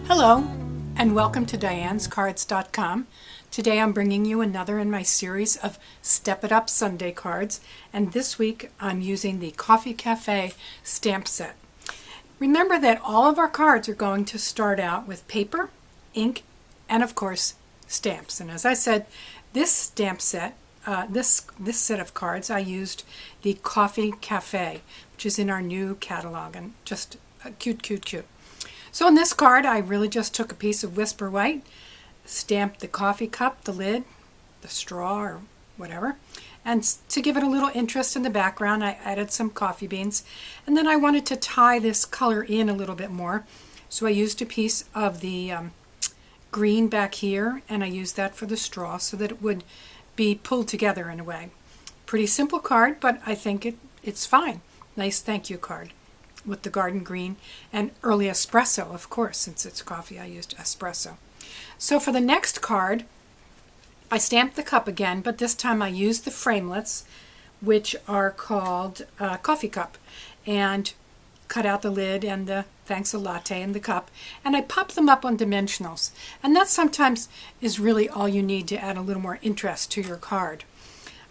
Hello, and welcome to Diane'sCards.com. Today I'm bringing you another in my series of Step It Up Sunday cards, and this week I'm using the Coffee Cafe stamp set. Remember that all of our cards are going to start out with paper, ink, and of course stamps. And as I said, this stamp set, this set of cards, I used the Coffee Cafe, which is in our new catalog, and just cute. So in this card, I really just took a piece of Whisper White, stamped the coffee cup, the lid, the straw, or whatever, and to give it a little interest in the background, I added some coffee beans, and then I wanted to tie this color in a little bit more, so I used a piece of the green back here, and I used that for the straw so that it would be pulled together in a way. Pretty simple card, but I think it's fine. Nice thank you card with the garden green and early espresso, of course. Since it's coffee, I used espresso. So for the next card, I stamped the cup again, but this time I used the framelits, which are called coffee cup, and cut out the lid and the thanks a latte in the cup, and I popped them up on dimensionals. And that sometimes is really all you need to add a little more interest to your card.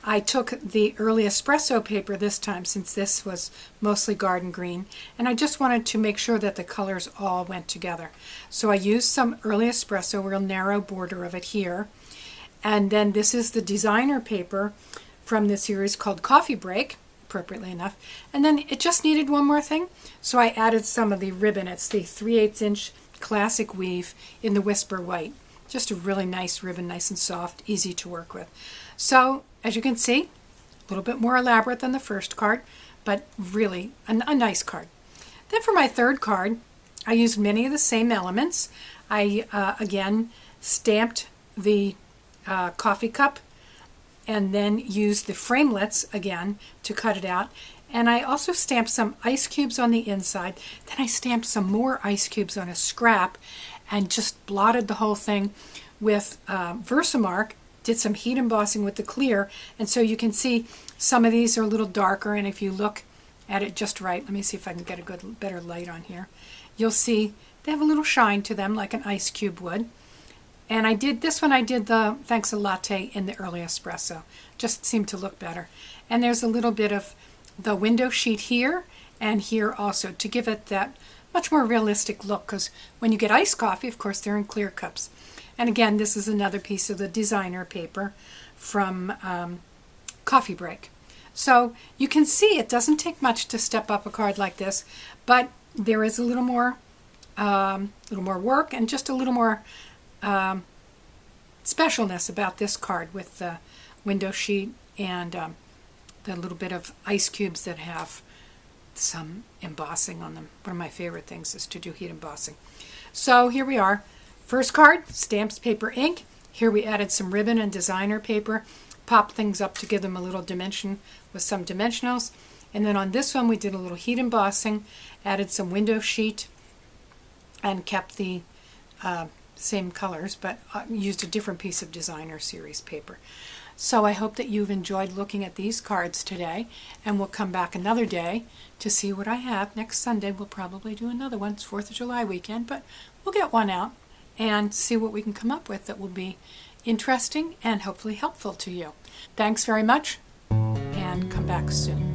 I took the early espresso paper this time, since this was mostly garden green, and I just wanted to make sure that the colors all went together. So I used some early espresso, real narrow border of it here, and then this is the designer paper from the series called Coffee Break, appropriately enough, and then it just needed one more thing, so I added some of the ribbon. It's the 3/8 inch classic weave in the Whisper White. Just a really nice ribbon, nice and soft, easy to work with. So as you can see, a little bit more elaborate than the first card, but really a nice card. Then for my third card, I used many of the same elements. I again stamped the coffee cup, and then used the framelits again to cut it out. And I also stamped some ice cubes on the inside. Then I stamped some more ice cubes on a scrap and just blotted the whole thing with Versamark. Did some heat embossing with the clear, and so you can see some of these are a little darker, and if you look at it just right, let me see if I can get a better light on here, you'll see they have a little shine to them like an ice cube would. And I did this one, I did the thanks a latte in the early espresso, just seemed to look better. And there's a little bit of the window sheet here and here also to give it that much more realistic look, because when you get iced coffee, of course, they're in clear cups. And again, this is another piece of the designer paper from Coffee Break. So you can see it doesn't take much to step up a card like this, but there is a little more work and just a little more specialness about this card with the window sheet and the little bit of ice cubes that have some embossing on them. One of my favorite things is to do heat embossing. So here we are. First card, stamps, paper, ink. Here we added some ribbon and designer paper, popped things up to give them a little dimension with some dimensionals. And then on this one we did a little heat embossing, added some window sheet, and kept the same colors, but used a different piece of designer series paper. So I hope that you've enjoyed looking at these cards today, and we'll come back another day to see what I have. Next Sunday we'll probably do another one. It's 4th of July weekend, but we'll get one out and see what we can come up with that will be interesting and hopefully helpful to you. Thanks very much, and come back soon.